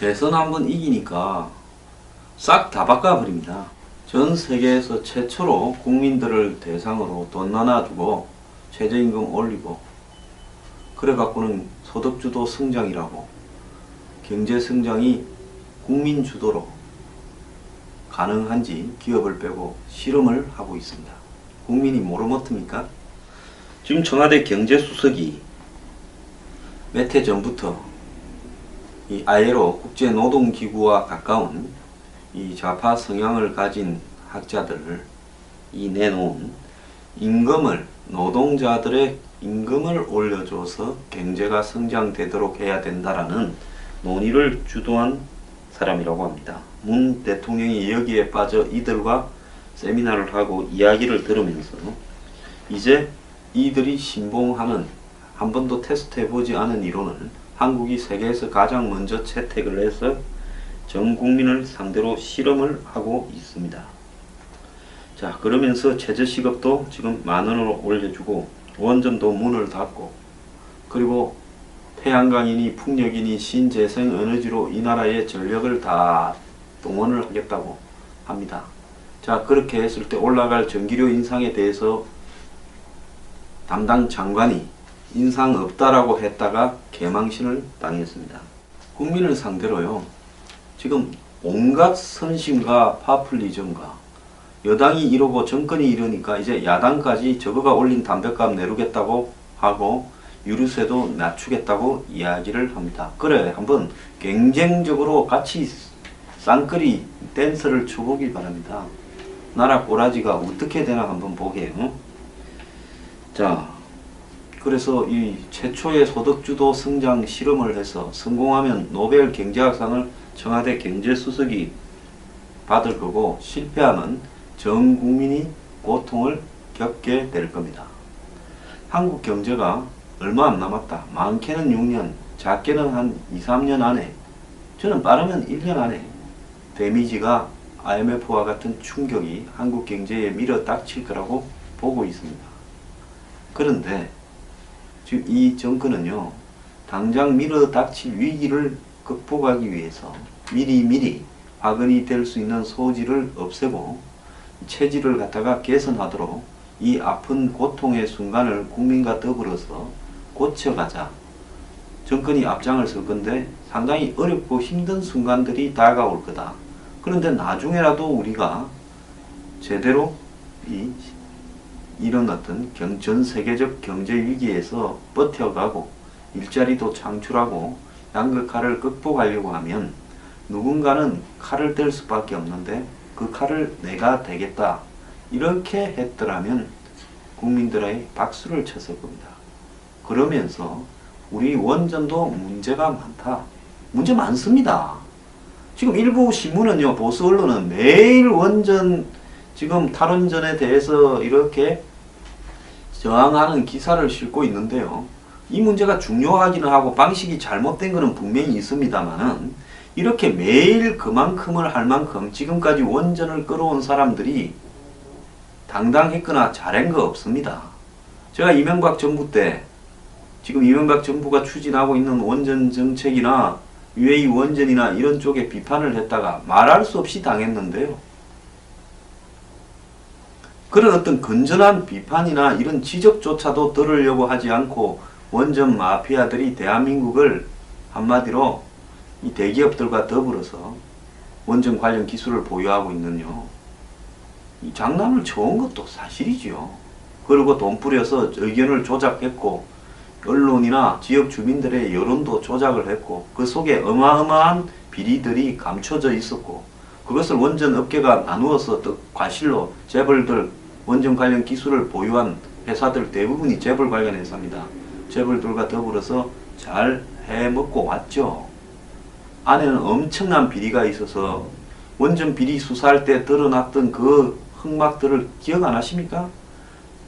대선 한번 이기니까 싹 다 바꿔버립니다. 전 세계에서 최초로 국민들을 대상으로 돈 나눠주고 최저임금 올리고 그래갖고는 소득주도 성장이라고 경제성장이 국민 주도로 가능한지 기업을 빼고 실험을 하고 있습니다. 국민이 모르겠습니까? 지금 청와대 경제수석이 몇 해 전부터 이 ILO 국제노동기구와 가까운 이 좌파 성향을 가진 학자들을 내놓은 임금을 노동자들의 임금을 올려줘서 경제가 성장되도록 해야 된다라는 논의를 주도한 사람이라고 합니다. 문 대통령이 여기에 빠져 이들과 세미나를 하고 이야기를 들으면서 이제 이들이 신봉하는 한 번도 테스트해보지 않은 이론을 한국이 세계에서 가장 먼저 채택을 해서 전 국민을 상대로 실험을 하고 있습니다. 자, 그러면서 최저시급도 지금 10,000원으로 올려주고 원전도 문을 닫고 그리고 태양광이니 풍력이니 신재생에너지로 이 나라의 전력을 다 동원을 하겠다고 합니다. 자, 그렇게 했을 때 올라갈 전기료 인상에 대해서 담당 장관이 인상 없다라고 했다가 개망신을 당했습니다. 국민을 상대로요, 지금 온갖 선심과 파퓰리즘과 여당이 이러고 정권이 이러니까 이제 야당까지 저거가 올린 담배값 내루겠다고 하고 유류세도 낮추겠다고 이야기를 합니다. 그래, 한번 경쟁적으로 같이 쌍끌이 댄스를 쳐보길 바랍니다. 나라 꼬라지가 어떻게 되나 한번 보게요. 자, 그래서 이 최초의 소득주도 성장 실험을 해서 성공하면 노벨 경제학상을 청와대 경제수석이 받을 거고 실패하면 전 국민이 고통을 겪게 될 겁니다. 한국 경제가 얼마 안 남았다. 많게는 6년, 작게는 한 2, 3년 안에, 저는 빠르면 1년 안에 데미지가 IMF와 같은 충격이 한국 경제에 밀어닥칠 거라고 보고 있습니다. 그런데 지금 이 정권은요, 당장 밀어닥칠 위기를 극복하기 위해서 미리미리 화근이 될 수 있는 소지를 없애고 체질을 갖다가 개선하도록 이 아픈 고통의 순간을 국민과 더불어서 고쳐가자. 정권이 앞장을 설 건데 상당히 어렵고 힘든 순간들이 다가올 거다. 그런데 나중에라도 우리가 제대로 이런 어떤 전 세계적 경제 위기에서 버텨가고 일자리도 창출하고 양극화를 극복하려고 하면 누군가는 칼을 댈 수밖에 없는데 그 칼을 내가 대겠다. 이렇게 했더라면 국민들의 박수를 쳤을 겁니다. 그러면서 우리 원전도 문제가 많다. 문제 많습니다. 지금 일부 신문은요, 보수 언론은 매일 원전 지금 탈원전에 대해서 이렇게 저항하는 기사를 싣고 있는데요. 이 문제가 중요하기는 하고 방식이 잘못된 것은 분명히 있습니다만은 이렇게 매일 그만큼을 할 만큼 지금까지 원전을 끌어온 사람들이 당당했거나 잘한 거 없습니다. 제가 이명박 정부 때 지금 이명박 정부가 추진하고 있는 원전 정책이나 UA 원전이나 이런 쪽에 비판을 했다가 말할 수 없이 당했는데요. 그런 어떤 건전한 비판이나 이런 지적조차도 들으려고 하지 않고 원전 마피아들이 대한민국을 한마디로 이 대기업들과 더불어서 원전 관련 기술을 보유하고 있는요, 이 장난을 쳐온 것도 사실이지요. 그리고 돈 뿌려서 의견을 조작했고 언론이나 지역 주민들의 여론도 조작을 했고 그 속에 어마어마한 비리들이 감춰져 있었고 그것을 원전 업계가 나누어서 또 과실로 재벌들, 원전 관련 기술을 보유한 회사들 대부분이 재벌 관련 회사입니다. 재벌들과 더불어서 잘 해먹고 왔죠. 안에는 엄청난 비리가 있어서 원전 비리 수사할 때 드러났던 그 흑막들을 기억 안 하십니까?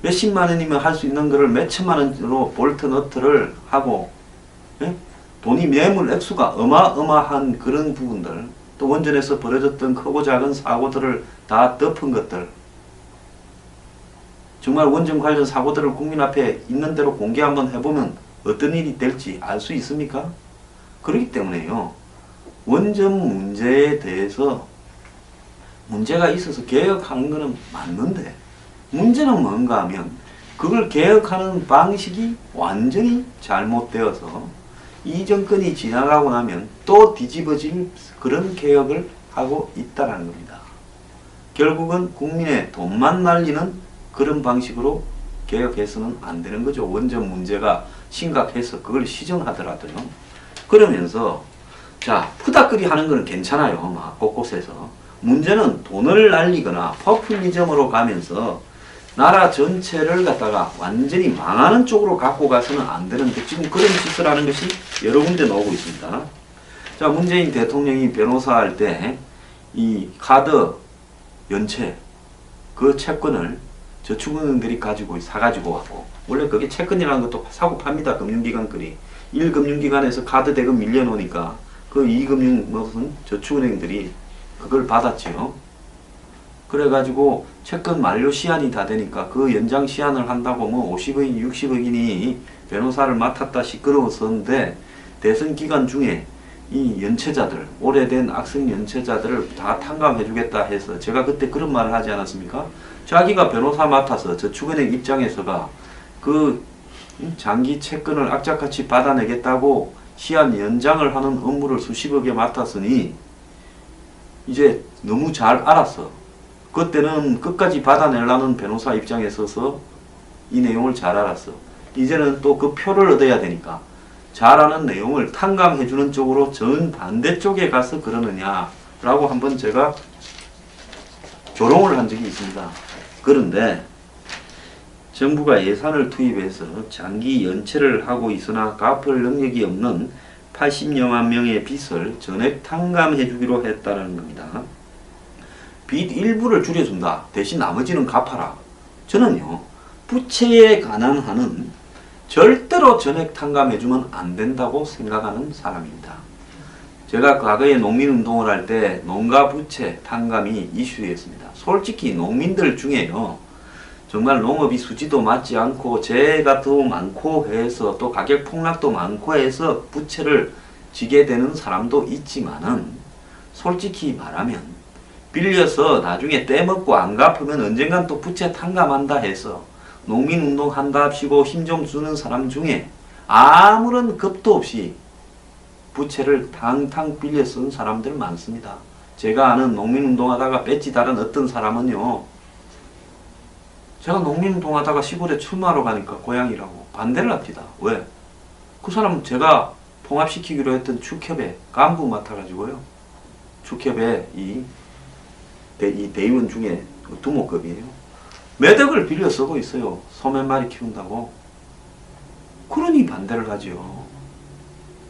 몇십만 원이면 할 수 있는 거를 몇천만 원으로 볼트 너트를 하고, 예? 돈이 매물 액수가 어마어마한 그런 부분들, 또 원전에서 벌어졌던 크고 작은 사고들을 다 덮은 것들, 정말 원전 관련 사고들을 국민 앞에 있는 대로 공개 한번 해보면 어떤 일이 될지 알 수 있습니까? 그렇기 때문에요, 원전 문제에 대해서 문제가 있어서 개혁하는 것은 맞는데 문제는 뭔가 하면 그걸 개혁하는 방식이 완전히 잘못되어서 이 정권이 지나가고 나면 또 뒤집어질 그런 개혁을 하고 있다는 겁니다. 결국은 국민의 돈만 날리는 그런 방식으로 개혁해서는 안 되는 거죠. 원전 문제가 심각해서 그걸 시정하더라도요. 그러면서 자, 푸닥거리 하는 거는 괜찮아요. 막 곳곳에서. 문제는 돈을 날리거나 퍼퓰리즘으로 가면서 나라 전체를 갖다가 완전히 망하는 쪽으로 갖고 가서는 안 되는데 지금 그런 짓을 하는 것이 여러 군데 나오고 있습니다. 자, 문재인 대통령이 변호사 할 때 이 카드 연체 그 채권을 저축은행들이 사가지고 왔고, 원래 그게 채권이라는 것도 사고 팝니다. 금융기관들이. 1금융기관에서 카드 대금 밀려놓으니까 그 2금융 무슨 저축은행들이 그걸 받았지요. 그래가지고 채권 만료 시한이 다 되니까 그 연장 시한을 한다고 뭐 50억인 60억인이 변호사를 맡았다 시끄러웠었는데 대선 기간 중에 이 연체자들, 오래된 악성 연체자들을 다 탕감해주겠다 해서 제가 그때 그런 말을 하지 않았습니까? 자기가 변호사 맡아서 저축은행 입장에서가 그 장기 채권을 악착같이 받아내겠다고 시한 연장을 하는 업무를 수십억에 맡았으니 이제 너무 잘 알았어. 그때는 끝까지 받아내려는 변호사 입장에 서서 이 내용을 잘 알았어. 이제는 또 그 표를 얻어야 되니까 잘하는 내용을 탕감해주는 쪽으로 정반대쪽에 가서 그러느냐 라고 한번 제가 조롱을 한 적이 있습니다. 그런데 정부가 예산을 투입해서 장기 연체를 하고 있으나 갚을 능력이 없는 80여만 명의 빚을 전액 탕감해주기로 했다는 겁니다. 빚 일부를 줄여준다. 대신 나머지는 갚아라. 저는요, 부채에 관한 한은 절대로 전액 탕감해주면 안 된다고 생각하는 사람입니다. 제가 과거에 농민운동을 할 때 농가 부채 탕감이 이슈였습니다. 솔직히 농민들 중에요, 정말 농업이 수지도 맞지 않고 재해가 더 많고 해서 또 가격 폭락도 많고 해서 부채를 지게 되는 사람도 있지만은 솔직히 말하면 빌려서 나중에 떼먹고 안 갚으면 언젠간 또 부채 탕감한다 해서 농민운동 한다 합시고 힘 좀 주는 사람 중에 아무런 겁도 없이 부채를 탕탕 빌려 쓴 사람들 많습니다. 제가 아는 농민운동 하다가 배지 다른 어떤 사람은요, 제가 농민운동 하다가 시골에 출마하러 가니까 고향이라고 반대를 합니다. 왜? 그 사람은 제가 통합시키기로 했던 축협의 간부 맡아가지고요. 축협의 이 대의원 중에 두목급이에요. 매덕을 빌려 쓰고 있어요. 소 몇 마리 키운다고. 그러니 반대를 하지요.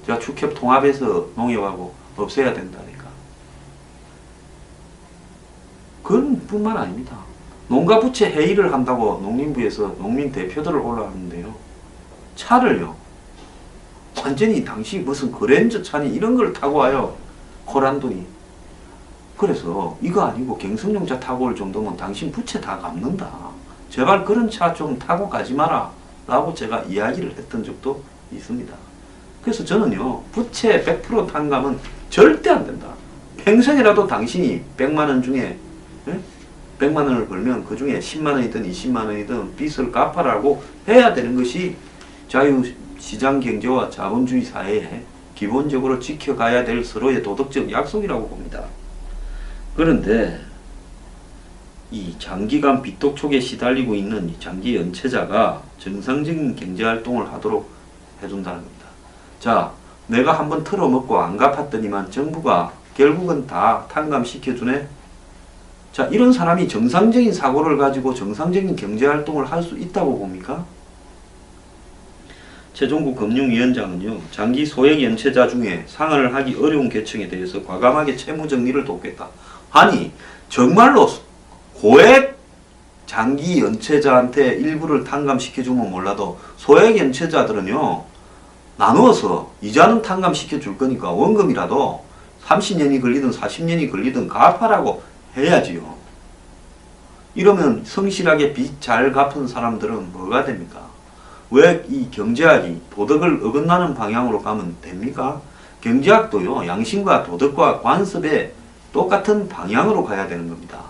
제가 축협 통합해서 농협하고 없애야 된다니까. 그건 뿐만 아닙니다. 농가 부채 회의를 한다고 농림부에서 농민 대표들을 올라왔는데요. 차를요, 완전히 당시 무슨 그랜저 차니 이런 걸 타고 와요. 코란돈이. 그래서 이거 아니고 경성용차 타고 올 정도면 당신 부채 다 갚는다. 제발 그런 차 좀 타고 가지 마라. 라고 제가 이야기를 했던 적도 있습니다. 그래서 저는요, 부채 100% 탕감은 절대 안 된다. 평생이라도 당신이 100만원 중에 100만원을 벌면 그 중에 10만원이든 20만원이든 빚을 갚아라고 해야 되는 것이 자유시장 경제와 자본주의 사회에 기본적으로 지켜가야 될 서로의 도덕적 약속이라고 봅니다. 그런데 이 장기간 빚독촉에 시달리고 있는 이 장기 연체자가 정상적인 경제활동을 하도록 해준다는 겁니다. 자, 내가 한번 털어먹고 안 갚았더니만 정부가 결국은 다 탕감시켜주네. 자, 이런 사람이 정상적인 사고를 가지고 정상적인 경제활동을 할 수 있다고 봅니까? 최종국 금융위원장은요, 장기 소액 연체자 중에 상환을 하기 어려운 계층에 대해서 과감하게 채무정리를 돕겠다. 아니, 정말로 고액 장기 연체자한테 일부를 탕감시켜주면 몰라도 소액 연체자들은요, 나누어서 이자는 탕감시켜 줄 거니까 원금이라도 30년이 걸리든 40년이 걸리든 갚아라고 해야지요. 이러면 성실하게 빚 잘 갚은 사람들은 뭐가 됩니까? 왜 이 경제학이 도덕을 어긋나는 방향으로 가면 됩니까? 경제학도요, 양심과 도덕과 관습에 똑같은 방향으로 가야 되는 겁니다.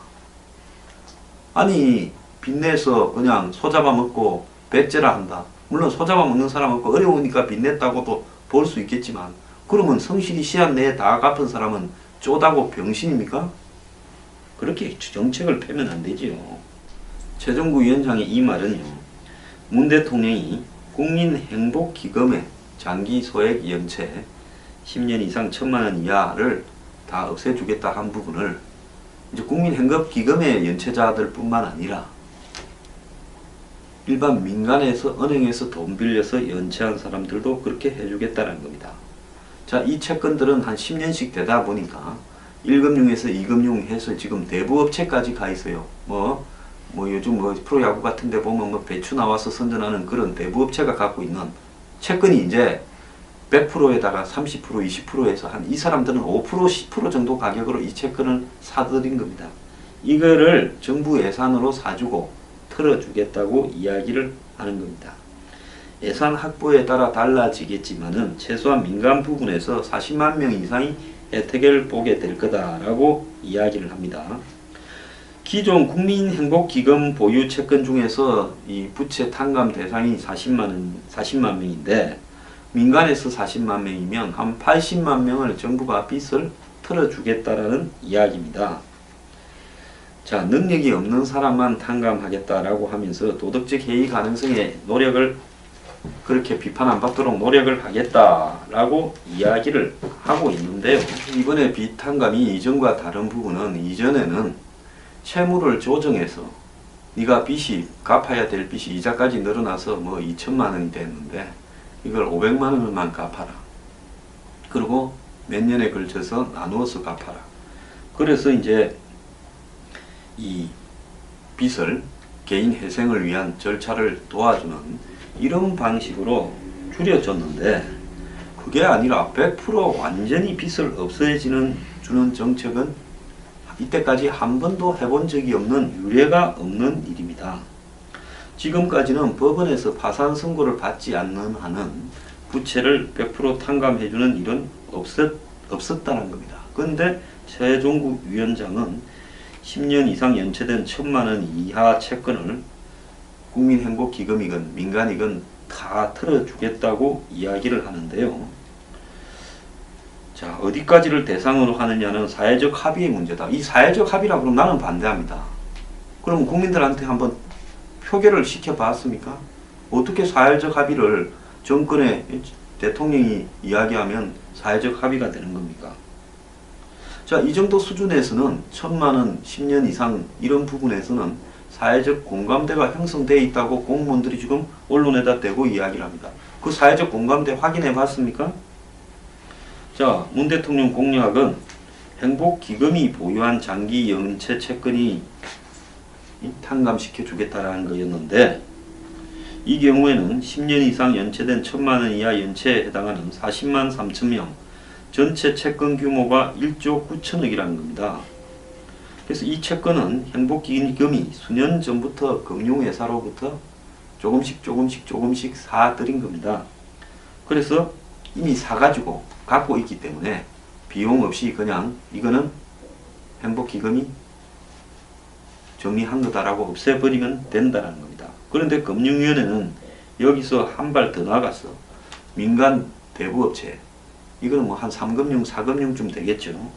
아니, 빚내서 그냥 소잡아 먹고 배째라 한다. 물론 소잡아 먹는 사람 없고 어려우니까 빚냈다고도 볼 수 있겠지만, 그러면 성실히 시한 내에 다 갚은 사람은 쪼다고 병신입니까? 그렇게 정책을 펴면 안 되지요. 최종구 위원장의 이 말은요, 문 대통령이 국민행복기금의 장기 소액 연체 10년 이상 1,000만원 이하를 다 없애주겠다 한 부분을 이제 국민행복기금의 연체자들 뿐만 아니라 일반 민간에서 은행에서 돈 빌려서 연체한 사람들도 그렇게 해주겠다는 겁니다. 자, 이 채권들은 한 10년씩 되다 보니까 1금융에서 2금융 해서 지금 대부업체까지 가 있어요. 뭐 요즘 프로야구 같은 데 보면 배추 나와서 선전하는 그런 대부업체가 갖고 있는 채권이 이제 100%에다가 30%, 20%에서 한 이 사람들은 5%, 10% 정도 가격으로 이 채권을 사들인 겁니다. 이거를 정부 예산으로 사주고 털어주겠다고 이야기를 하는 겁니다. 예산 확보에 따라 달라지겠지만은 최소한 민간 부분에서 40만 명 이상이 혜택을 보게 될 거다라고 이야기를 합니다. 기존 국민행복기금 보유 채권 중에서 이 부채 탕감 대상이 40만 명인데 민간에서 40만 명이면 한 80만 명을 정부가 빚을 털어주겠다라는 이야기입니다. 자, 능력이 없는 사람만 탕감하겠다라고 하면서 도덕적 해이 가능성에 노력을 그렇게 비판 안 받도록 노력을 하겠다라고 이야기를 하고 있는데요. 이번에 빚 탕감이 이전과 다른 부분은 이전에는 채무를 조정해서 네가 빚이 갚아야 될 빚이 이자까지 늘어나서 2천만 원이 됐는데 이걸 500만 원만 갚아라. 그리고 몇 년에 걸쳐서 나누어서 갚아라. 그래서 이제 이 빚을 개인 회생을 위한 절차를 도와주는 이런 방식으로 줄여줬는데 그게 아니라 100% 완전히 빚을 없애주는 정책은 이때까지 한 번도 해본 적이 없는 유례가 없는 일입니다. 지금까지는 법원에서 파산 선고를 받지 않는 한은 부채를 100% 탕감해주는 일은 없었다는 겁니다. 그런데 최종구 위원장은 10년 이상 연체된 1,000만원 이하 채권을 국민행복기금이건 민간이건 다 털어주겠다고 이야기를 하는데요. 자, 어디까지를 대상으로 하느냐는 사회적 합의의 문제다. 이 사회적 합의라 그러면 나는 반대합니다. 그럼 국민들한테 한번 표결을 시켜봤습니까? 어떻게 사회적 합의를 정권의 대통령이 이야기하면 사회적 합의가 되는 겁니까? 자, 이 정도 수준에서는 1,000만원 10년 이상 이런 부분에서는 사회적 공감대가 형성되어 있다고 공무원들이 지금 언론에다 대고 이야기를 합니다. 그 사회적 공감대 확인해 봤습니까? 자, 문 대통령 공약은 행복기금이 보유한 장기 연체 채권이 탕감시켜 주겠다라는 거였는데 이 경우에는 10년 이상 연체된 1,000만원 이하 연체에 해당하는 40만 3천 명 전체 채권 규모가 1조 9천억이라는 겁니다. 그래서 이 채권은 행복기금이 수년 전부터 금융회사로부터 조금씩 사들인 겁니다. 그래서 이미 사가지고 갖고 있기 때문에 비용 없이 그냥 이거는 행복기금이 정리한 거다라고 없애버리면 된다는 겁니다. 그런데 금융위원회는 여기서 한 발 더 나가서 민간 대부업체, 이거는 한 3금융, 4금융쯤 되겠죠.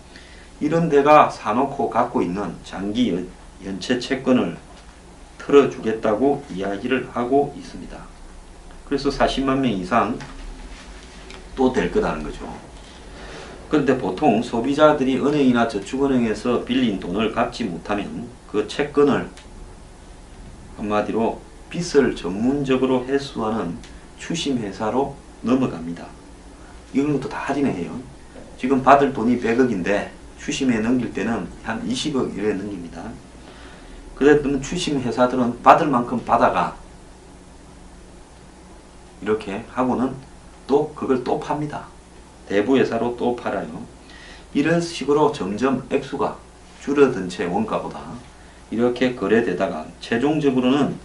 이런 데가 사놓고 갖고 있는 장기 연체 채권을 털어주겠다고 이야기를 하고 있습니다. 그래서 40만 명 이상 또 될 거다는 거죠. 그런데 보통 소비자들이 은행이나 저축은행에서 빌린 돈을 갚지 못하면 그 채권을 한마디로 빚을 전문적으로 회수하는 추심회사로 넘어갑니다. 이런 것도 다 할인해요. 지금 받을 돈이 100억인데 추심에 넘길 때는 한 20억 이래 넘깁니다. 그랬더니 추심회사들은 받을 만큼 받아가 이렇게 하고는 또 그걸 또 팝니다. 대부회사로 또 팔아요. 이런 식으로 점점 액수가 줄어든 채 원가보다 이렇게 거래되다가 최종적으로는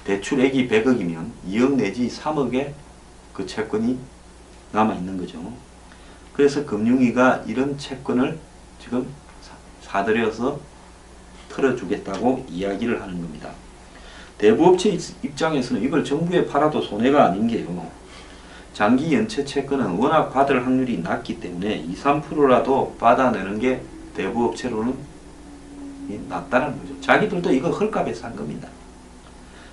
대출액이 100억이면 2억 내지 3억의 그 채권이 남아있는 거죠. 그래서 금융위가 이런 채권을 지금 사들여서 털어주겠다고 이야기를 하는 겁니다. 대부업체 입장에서는 이걸 정부에 팔아도 손해가 아닌 게요. 장기 연체 채권은 워낙 받을 확률이 낮기 때문에 2, 3%라도 받아내는 게 대부업체로는 낫다는 거죠. 자기들도 이거 헐값에 산 겁니다.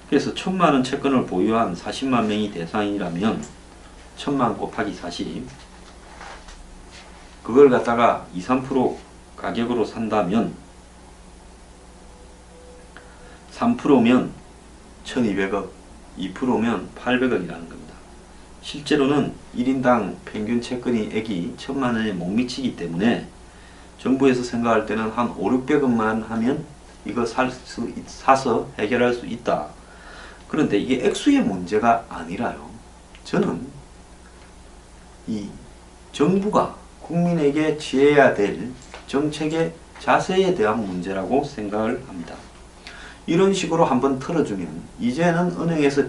그래서 1000만원 채권을 보유한 40만 명이 대상이라면 1000만 곱하기 40 그걸 갖다가 2, 3% 가격으로 산다면 3%면 1200억, 2%면 800억이라는 겁니다. 실제로는 1인당 평균 채권이 액이 1000만원에 못 미치기 때문에 정부에서 생각할 때는 한 5, 600억만 하면 이거 사서 해결할 수 있다. 그런데 이게 액수의 문제가 아니라요. 저는 이 정부가 국민에게 취해야 될 정책의 자세에 대한 문제라고 생각을 합니다. 이런 식으로 한번 털어주면 이제는 은행에서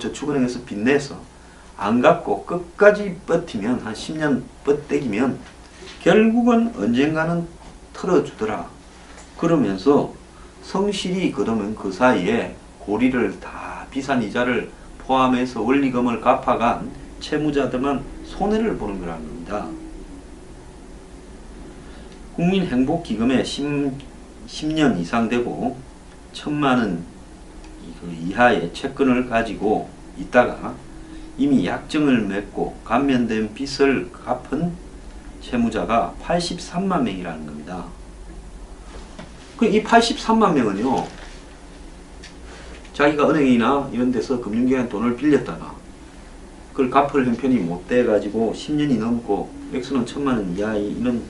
저축은행에서 빚내서 안 갚고 끝까지 버티면 한 10년 뻗대기면 결국은 언젠가는 털어주더라. 그러면서 성실히 그러면 그 사이에 고리를 다 비싼 이자를 포함해서 원리금을 갚아간 채무자들만 손해를 보는 거라는 겁니다. 국민행복기금에 10년 이상 되고 1000만원 이하의 채권을 가지고 있다가 이미 약정을 맺고 감면된 빚을 갚은 채무자가 83만 명이라는 겁니다. 이 83만 명은요, 자기가 은행이나 이런 데서 금융기관에 돈을 빌렸다가 그걸 갚을 형편이 못 돼가지고 10년이 넘고 액수는 1000만원 이하의 이런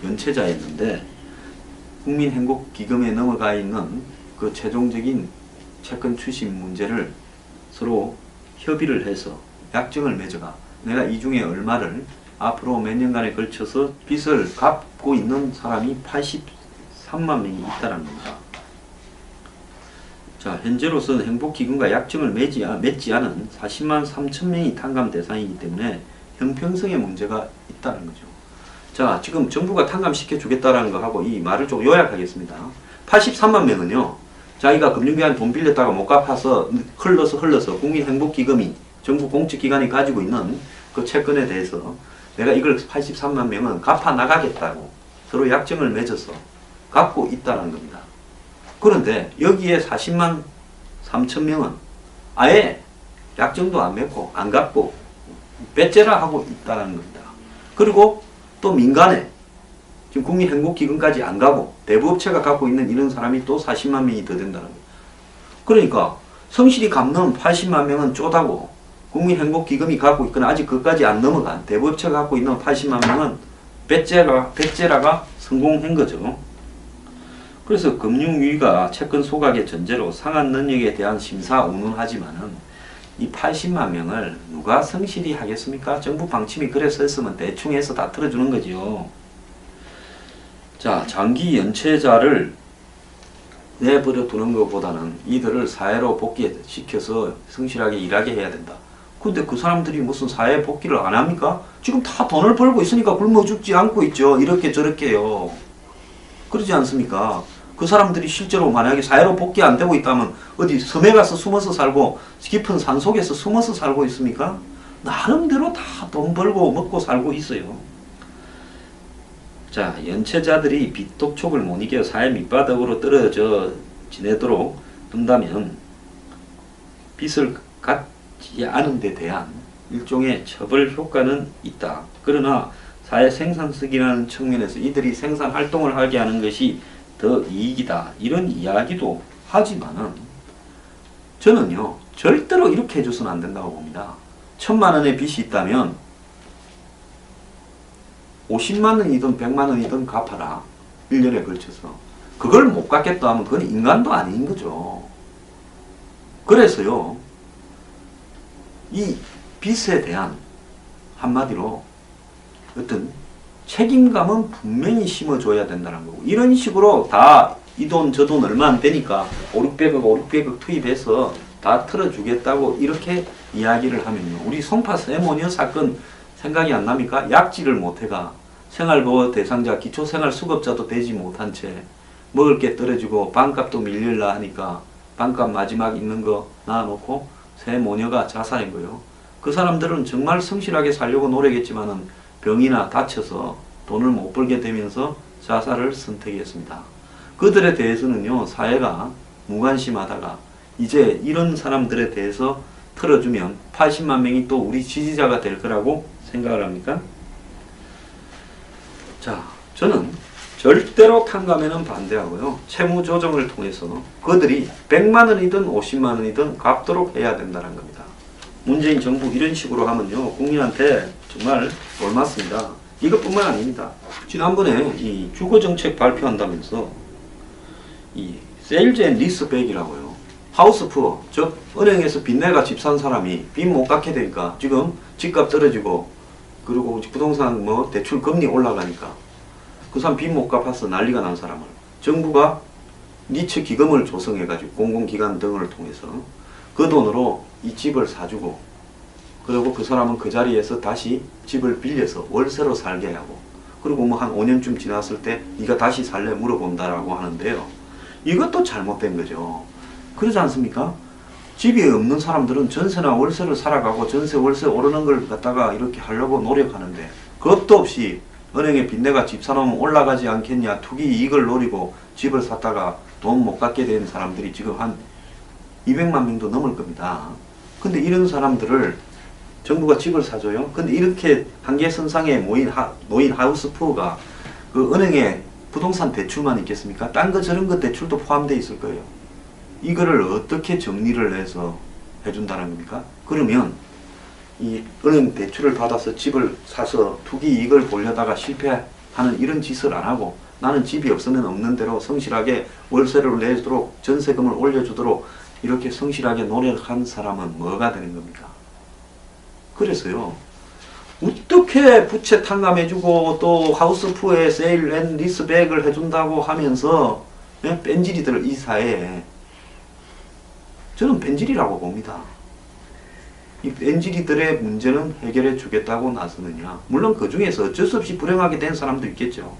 연체자였는데 국민행복기금에 넘어가 있는 그 최종적인 채권 출시 문제를 서로 협의를 해서 약정을 맺어가 내가 이 중에 얼마를 앞으로 몇 년간에 걸쳐서 빚을 갚고 있는 사람이 83만 명이 있다는 겁니다. 자, 현재로서는 행복기금과 약정을 맺지 않은 40만 3천 명이 탕감 대상이기 때문에 형평성의 문제가 있다는 거죠. 자, 지금 정부가 탕감시켜 주겠다라는 거 하고 이 말을 좀 요약하겠습니다. 83만 명은요, 자기가 금융기관 돈 빌렸다가 못 갚아서 흘러서 국민행복기금이 정부 공적기관이 가지고 있는 그 채권에 대해서 내가 이걸 83만 명은 갚아 나가겠다고 서로 약정을 맺어서 갖고 있다는 겁니다. 그런데 여기에 40만 3천 명은 아예 약정도 안 맺고 안 갚고 빼째라 하고 있다는 겁니다. 그리고 또 민간에 지금 국민행복기금까지 안 가고 대부업체가 갖고 있는 이런 사람이 또 40만 명이 더 된다는 거예요. 그러니까 성실히 갚는 80만 명은 쪼다고 국민행복기금이 갖고 있거나 아직 그까지 안 넘어간 대부업체가 갖고 있는 80만 명은 빼째라가 성공한 거죠. 그래서 금융위가 채권 소각의 전제로 상환 능력에 대한 심사 운운하지만은 이 80만 명을 누가 성실히 하겠습니까? 정부 방침이 그래서 했으면 대충 해서 다 틀어주는 거지요. 자, 장기 연체자를 내버려 두는 것보다는 이들을 사회로 복귀시켜서 성실하게 일하게 해야 된다. 근데 그 사람들이 무슨 사회 복귀를 안 합니까? 지금 다 돈을 벌고 있으니까 굶어 죽지 않고 있죠. 이렇게 저렇게요. 그러지 않습니까? 그 사람들이 실제로 만약에 사회로 복귀 안 되고 있다면 어디 섬에 가서 숨어서 살고 깊은 산 속에서 숨어서 살고 있습니까? 나름대로 다 돈 벌고 먹고 살고 있어요. 자, 연체자들이 빚독촉을 못 이겨 사회 밑바닥으로 떨어져 지내도록 둔다면 빚을 갚지 않은 데 대한 일종의 처벌 효과는 있다. 그러나 사회 생산성이라는 측면에서 이들이 생산 활동을 하게 하는 것이 더 이익이다. 이런 이야기도 하지만은 저는요, 절대로 이렇게 해줘서는 안 된다고 봅니다. 1000만 원의 빚이 있다면 50만 원이든 100만 원이든 갚아라. 1년에 걸쳐서. 그걸 못 갚겠다 하면 그건 인간도 아닌 거죠. 그래서요, 이 빚에 대한 한마디로 어떤 책임감은 분명히 심어줘야 된다는 거고, 이런 식으로 다 이 돈 저 돈 얼마 안 되니까 5,600억 투입해서 다 털어주겠다고 이렇게 이야기를 하면요, 우리 송파 세모녀 사건 생각이 안 납니까? 약지를 못해가 생활보호 대상자 기초생활수급자도 되지 못한 채 먹을 게 떨어지고 반값도 밀릴라 하니까 반값 마지막 있는 거 놔놓고 새 모녀가 자살한 거요. 그 사람들은 정말 성실하게 살려고 노력했지만은 병이나 다쳐서 돈을 못 벌게 되면서 자살을 선택했습니다. 그들에 대해서는요, 사회가 무관심하다가 이제 이런 사람들에 대해서 틀어주면 80만 명이 또 우리 지지자가 될 거라고 생각을 합니까? 자, 저는 절대로 탕감에는 반대하고요. 채무 조정을 통해서 그들이 100만 원이든 50만 원이든 갚도록 해야 된다는 겁니다. 문재인 정부 이런 식으로 하면요, 국민한테 정말 올맞습니다. 이것뿐만 아닙니다. 지난번에 이 주거정책 발표한다면서 이 세일즈 앤 리스백이라고요. 하우스 푸어, 즉 은행에서 빚내가 집 산 사람이 빚 못 갚게 되니까 지금 집값 떨어지고 그리고 부동산 뭐 대출 금리 올라가니까 그 사람 빚 못 갚아서 난리가 난 사람을 정부가 니츠 기금을 조성해가지고 공공기관 등을 통해서 그 돈으로 이 집을 사주고 그리고 그 사람은 그 자리에서 다시 집을 빌려서 월세로 살게 하고 그리고 뭐 한 5년쯤 지났을 때 네가 다시 살래 물어본다라고 하는데요. 이것도 잘못된 거죠. 그러지 않습니까? 집이 없는 사람들은 전세나 월세를 살아가고 전세 월세 오르는 걸 갖다가 이렇게 하려고 노력하는데 그것도 없이 은행에 빚내가 집 사놓으면 올라가지 않겠냐 투기 이익을 노리고 집을 샀다가 돈 못 갚게 된 사람들이 지금 한 200만 명도 넘을 겁니다. 근데 이런 사람들을 정부가 집을 사줘요. 근데 이렇게 한계선상에 노인 하우스 푸어가 그 은행에 부동산 대출만 있겠습니까? 딴 거 저런 거 대출도 포함되어 있을 거예요. 이거를 어떻게 정리를 해서 해준다는 겁니까? 그러면 이 은행 대출을 받아서 집을 사서 투기 이익을 보려다가 실패하는 이런 짓을 안 하고 나는 집이 없으면 없는 대로 성실하게 월세를 내도록 전세금을 올려주도록 이렇게 성실하게 노력한 사람은 뭐가 되는 겁니까? 그래서요. 어떻게 부채 탕감해주고 또 하우스 푸어에 세일 앤 리스백을 해준다고 하면서 뺀질이들 이 사회에 저는 뺀질이라고 봅니다. 이 뺀질이들의 문제는 해결해 주겠다고 나서느냐. 물론 그 중에서 어쩔 수 없이 불행하게 된 사람도 있겠죠.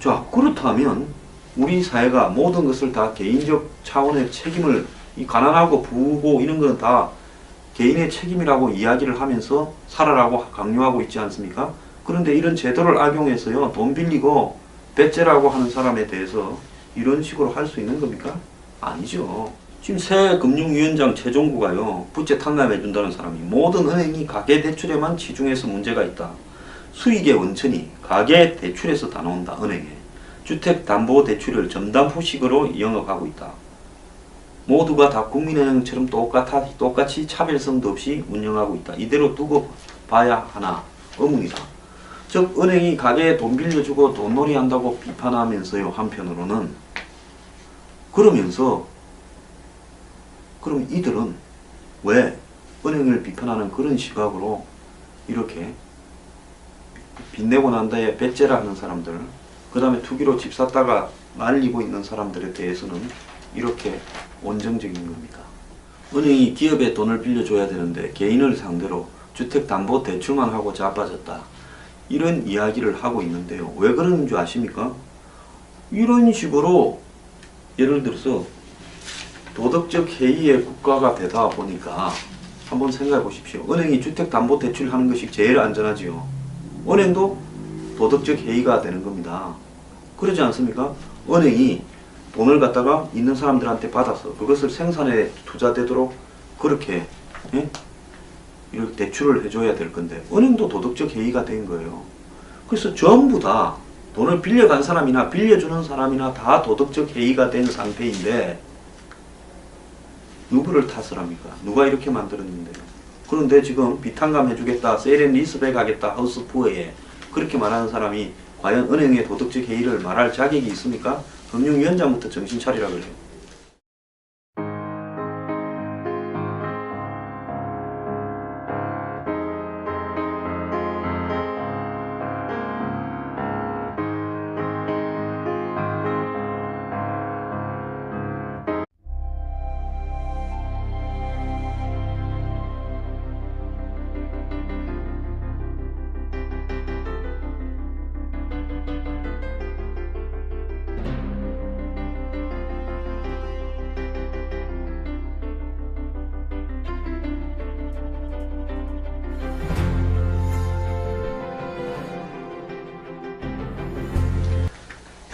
자, 그렇다면 우리 사회가 모든 것을 다 개인적 차원의 책임을 이 가난하고 부고 이런 건 다 개인의 책임이라고 이야기를 하면서 살아라고 강요하고 있지 않습니까? 그런데 이런 제도를 악용해서요, 돈 빌리고 배째라고 하는 사람에 대해서 이런 식으로 할 수 있는 겁니까? 아니죠. 지금 새 금융위원장 최종구가요, 부채 탕감해준다는 사람이 모든 은행이 가계대출에만 치중해서 문제가 있다. 수익의 원천이 가계대출에서 다 나온다, 은행에. 주택담보대출을 전담포식으로 영업하고 있다. 모두가 다 국민은행처럼 똑같이 차별성도 없이 운영하고 있다. 이대로 두고 봐야 하나 의문이다. 즉 은행이 가게에 돈 빌려주고 돈놀이 한다고 비판하면서요, 한편으로는 그러면서 그럼 이들은 왜 은행을 비판하는 그런 시각으로 이렇게 빚내고 난 다음에 배째라 하는 사람들, 그 다음에 투기로 집 샀다가 말리고 있는 사람들에 대해서는 이렇게 온정적인 겁니다. 은행이 기업에 돈을 빌려줘야 되는데 개인을 상대로 주택담보대출만 하고 자빠졌다. 이런 이야기를 하고 있는데요. 왜 그러는 줄 아십니까? 이런 식으로 예를 들어서 도덕적 해이의 국가가 되다 보니까 한번 생각해 보십시오. 은행이 주택담보대출 하는 것이 제일 안전하지요. 은행도 도덕적 해이가 되는 겁니다. 그러지 않습니까? 은행이 돈을 갖다가 있는 사람들한테 받아서 그것을 생산에 투자되도록 그렇게 이렇게 대출을 해줘야 될 건데 은행도 도덕적 해이가 된 거예요. 그래서 전부 다 돈을 빌려간 사람이나 빌려주는 사람이나 다 도덕적 해이가 된 상태인데 누구를 탓을 합니까? 누가 이렇게 만들었는데요. 그런데 지금 비탄감 해주겠다, 세일앤 리스백 하겠다, 하우스푸어에 그렇게 말하는 사람이 과연 은행의 도덕적 해이를 말할 자격이 있습니까? 금융위원장부터 정신 차리라 그래요.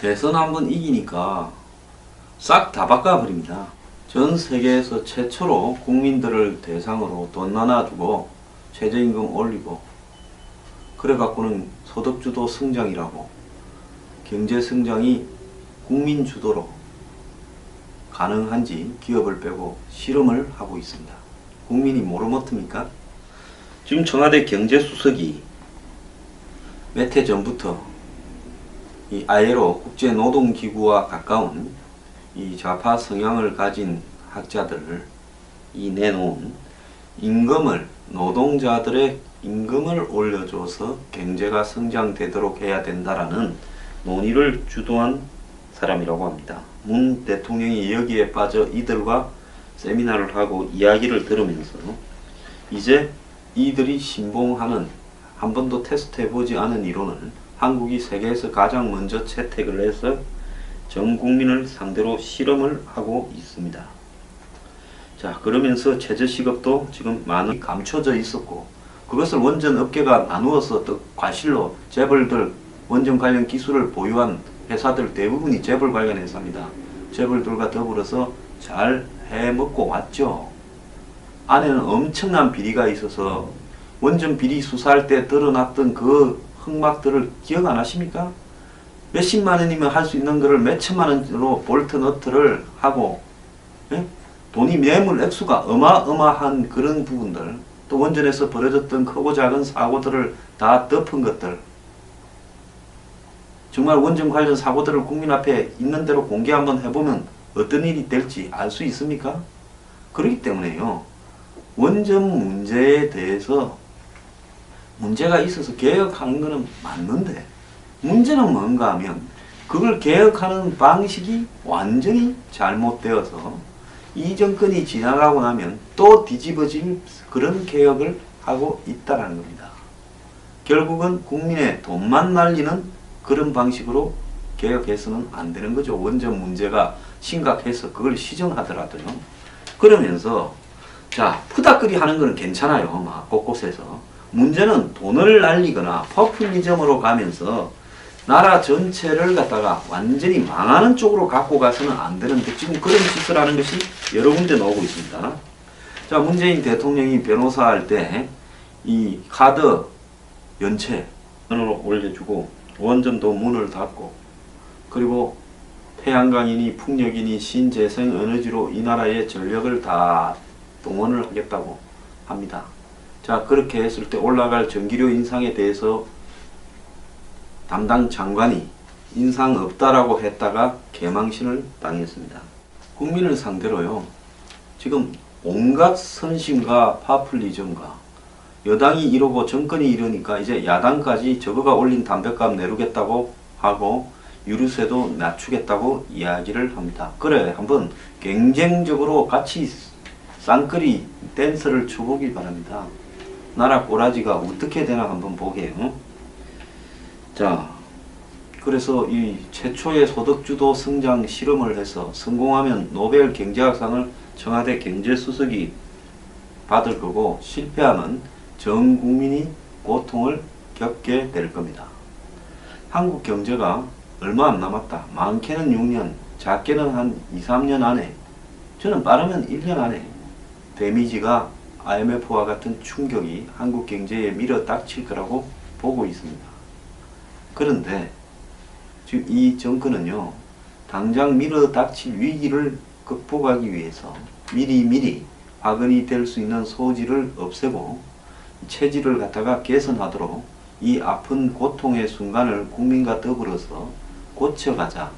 대선 한번 이기니까 싹 다 바꿔버립니다. 전 세계에서 최초로 국민들을 대상으로 돈 나눠주고 최저임금 올리고 그래갖고는 소득주도 성장이라고 경제성장이 국민 주도로 가능한지 기업을 빼고 실험을 하고 있습니다. 국민이 모르못합니까? 지금 청와대 경제수석이 몇 해 전부터 이 ILO 국제노동기구와 가까운 이 좌파 성향을 가진 학자들을 내놓은 임금을 노동자들의 임금을 올려줘서 경제가 성장되도록 해야 된다라는 논의를 주도한 사람이라고 합니다. 문 대통령이 여기에 빠져 이들과 세미나를 하고 이야기를 들으면서 이제 이들이 신봉하는 한 번도 테스트해보지 않은 이론을 한국이 세계에서 가장 먼저 채택을 해서 전 국민을 상대로 실험을 하고 있습니다. 자, 그러면서 최저시급도 지금 많이 감춰져 있었고 그것을 원전 업계가 나누어서 또 과실로 재벌들 원전 관련 기술을 보유한 회사들 대부분이 재벌 관련 회사입니다. 재벌들과 더불어서 잘 해먹고 왔죠. 안에는 엄청난 비리가 있어서 원전 비리 수사할 때 드러났던 그 흑막들을 기억 안 하십니까? 몇십만 원이면 할 수 있는 거를 몇천만 원으로 볼트 너트를 하고 예? 돈이 매물 액수가 어마어마한 그런 부분들 또 원전에서 벌어졌던 크고 작은 사고들을 다 덮은 것들 정말 원전 관련 사고들을 국민 앞에 있는 대로 공개 한번 해보면 어떤 일이 될지 알 수 있습니까? 그렇기 때문에요. 원전 문제에 대해서 문제가 있어서 개혁하는 것은 맞는데 문제는 뭔가 하면 그걸 개혁하는 방식이 완전히 잘못되어서 이 정권이 지나가고 나면 또 뒤집어질 그런 개혁을 하고 있다는 겁니다. 결국은 국민의 돈만 날리는 그런 방식으로 개혁해서는 안 되는 거죠. 원전 문제가 심각해서 그걸 시정하더라도요. 그러면서 자 푸닥거리 하는 거는 괜찮아요. 막 곳곳에서. 문제는 돈을 날리거나 퍼퓰리즘으로 가면서 나라 전체를 갖다가 완전히 망하는 쪽으로 갖고 가서는 안 되는데 지금 그런 짓을 하는 것이 여러 군데 나오고 있습니다. 자, 문재인 대통령이 변호사 할 때 이 카드 연체으로 올려주고 원전도 문을 닫고 그리고 태양광이니 풍력이니 신재생 에너지로 이 나라의 전력을 다 동원을 하겠다고 합니다. 자, 그렇게 했을 때 올라갈 전기료 인상에 대해서 담당 장관이 인상 없다라고 했다가 개망신을 당했습니다. 국민을 상대로요. 지금 온갖 선심과 파퓰리즘과 여당이 이러고 정권이 이러니까 이제 야당까지 저거가 올린 담배값 내루겠다고 하고 유류세도 낮추겠다고 이야기를 합니다. 그래 한번 경쟁적으로 같이 쌍끌이 댄스를 쳐보길 바랍니다. 나라 꼬라지가 어떻게 되나 한번 보게요. 자, 그래서 이 최초의 소득주도 성장 실험을 해서 성공하면 노벨 경제학상을 청와대 경제수석이 받을 거고 실패하면 전 국민이 고통을 겪게 될 겁니다. 한국 경제가 얼마 안 남았다. 많게는 6년, 작게는 한 2, 3년 안에 저는 빠르면 1년 안에 데미지가 IMF와 같은 충격이 한국 경제에 밀어닥칠 거라고 보고 있습니다. 그런데 지금 이 정권은요. 당장 밀어닥칠 위기를 극복하기 위해서 미리미리 화근이 될 수 있는 소지를 없애고 체질을 갖다가 개선하도록 이 아픈 고통의 순간을 국민과 더불어서 고쳐가자.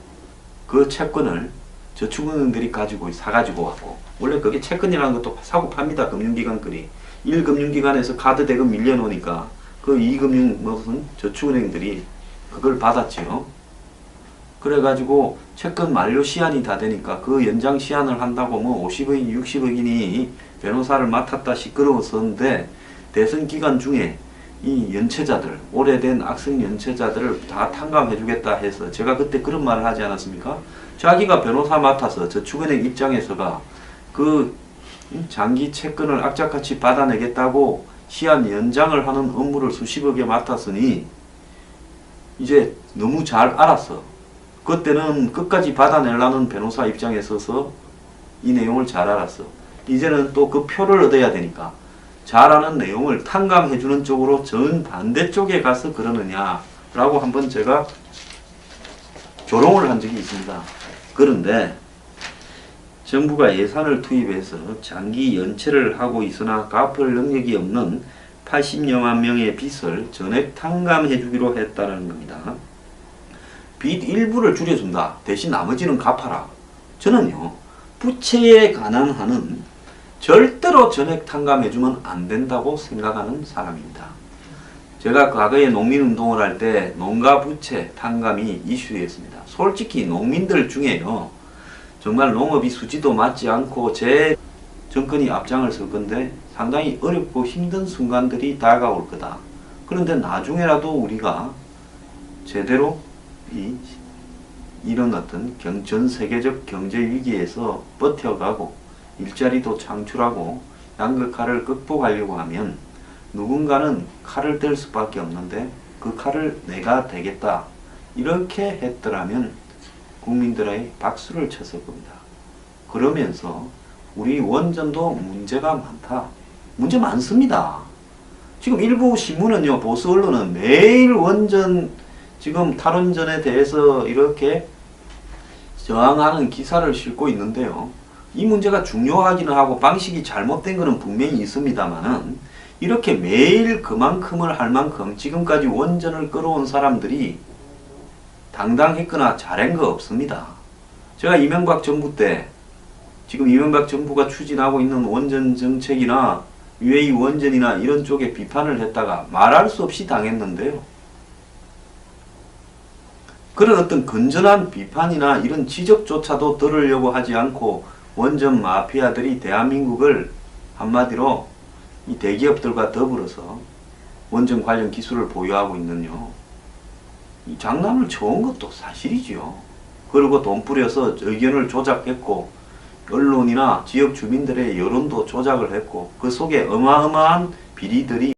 그 채권을 저축은행들이 사가지고 왔고 원래 그게 채권이라는 것도 사고 팝니다. 금융기관들이 1금융기관에서 카드 대금 밀려놓으니까 그 2금융 무슨 저축은행들이 그걸 받았지요. 그래가지고 채권 만료 시한이 다 되니까 그 연장 시한을 한다고 뭐 50억인 60억이니 변호사를 맡았다 시끄러웠었는데 대선 기간 중에 이 연체자들 오래된 악성 연체자들을 다 탕감해주겠다 해서 제가 그때 그런 말을 하지 않았습니까? 자기가 변호사 맡아서 저축은행 입장에서가 그 장기 채권을 악착같이 받아내겠다고 시한 연장을 하는 업무를 수십억에 맡았으니 이제 너무 잘 알았어. 그때는 끝까지 받아내려는 변호사 입장에 서서 이 내용을 잘 알았어. 이제는 또 그 표를 얻어야 되니까 잘 아는 내용을 탕감해주는 쪽으로 정반대쪽에 가서 그러느냐라고 한번 제가 조롱을 한 적이 있습니다. 그런데 정부가 예산을 투입해서 장기 연체를 하고 있으나 갚을 능력이 없는 80여만 명의 빚을 전액 탕감해주기로 했다는 겁니다. 빚 일부를 줄여준다. 대신 나머지는 갚아라. 저는요, 부채에 관한 한은 절대로 전액 탕감해주면 안 된다고 생각하는 사람입니다. 제가 과거에 농민운동을 할 때 농가 부채 탕감이 이슈였습니다. 솔직히 농민들 중에요, 정말 농업이 수지도 맞지 않고 제 정권이 앞장을 설 건데 상당히 어렵고 힘든 순간들이 다가올 거다. 그런데 나중에라도 우리가 제대로 이런 어떤 전 세계적 경제 위기에서 버텨가고 일자리도 창출하고 양극화를 극복하려고 하면 누군가는 칼을 들 수밖에 없는데 그 칼을 내가 대겠다 이렇게 했더라면 국민들의 박수를 쳤을 겁니다. 그러면서 우리 원전도 문제가 많다. 문제 많습니다. 지금 일부 신문은요, 보수 언론은 매일 원전 지금 탈원전에 대해서 이렇게 저항하는 기사를 싣고 있는데요. 이 문제가 중요하기는 하고 방식이 잘못된 것은 분명히 있습니다만은 이렇게 매일 그만큼을 할 만큼 지금까지 원전을 끌어온 사람들이 당당했거나 잘한 거 없습니다. 제가 이명박 정부 때 지금 이명박 정부가 추진하고 있는 원전 정책이나 UA 원전이나 이런 쪽에 비판을 했다가 말할 수 없이 당했는데요. 그런 어떤 건전한 비판이나 이런 지적조차도 들으려고 하지 않고 원전 마피아들이 대한민국을 한마디로 이 대기업들과 더불어서 원전 관련 기술을 보유하고 있는요, 이 장난을 쳐온 것도 사실이죠. 그리고 돈 뿌려서 의견을 조작했고 언론이나 지역 주민들의 여론도 조작을 했고 그 속에 어마어마한 비리들이